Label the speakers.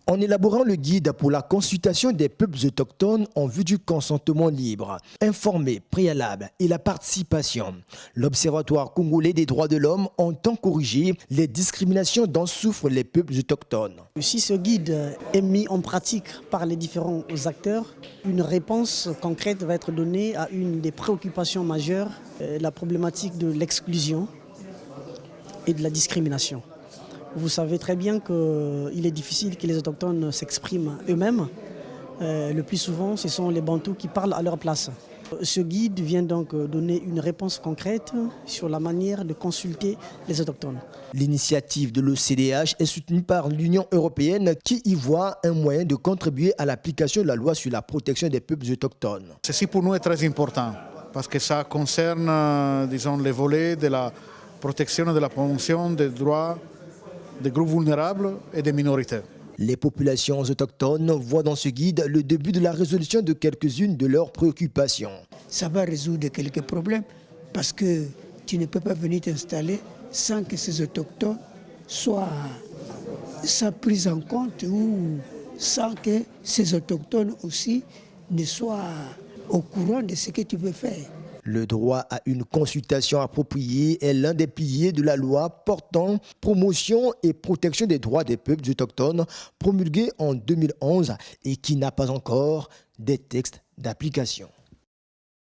Speaker 1: En élaborant le guide pour la consultation des peuples autochtones en vue du consentement libre, informé, préalable et la participation, l'Observatoire congolais des droits de l'homme entend corriger les discriminations dont souffrent les peuples autochtones.
Speaker 2: Si ce guide est mis en pratique par les différents acteurs, une réponse concrète va être donnée à une des préoccupations majeures, la problématique de l'exclusion et de la discrimination. Vous savez très bien qu'il est difficile que les autochtones s'expriment eux-mêmes. Le plus souvent, ce sont les Bantous qui parlent à leur place. Ce guide vient donc donner une réponse concrète sur la manière de consulter les autochtones.
Speaker 1: L'initiative de l'OCDH est soutenue par l'Union européenne qui y voit un moyen de contribuer à l'application de la loi sur la protection des peuples autochtones.
Speaker 3: Ceci pour nous est très important parce que ça concerne, disons, les volets de la protection et de la promotion des droits des groupes vulnérables et des minorités.
Speaker 1: Les populations autochtones voient dans ce guide le début de la résolution de quelques-unes de leurs préoccupations.
Speaker 4: Ça va résoudre quelques problèmes parce que tu ne peux pas venir t'installer sans que ces autochtones soient pris en compte ou sans que ces autochtones aussi ne soient au courant de ce que tu veux faire.
Speaker 1: Le droit à une consultation appropriée est l'un des piliers de la loi portant promotion et protection des droits des peuples autochtones promulguée en 2011 et qui n'a pas encore des textes d'application.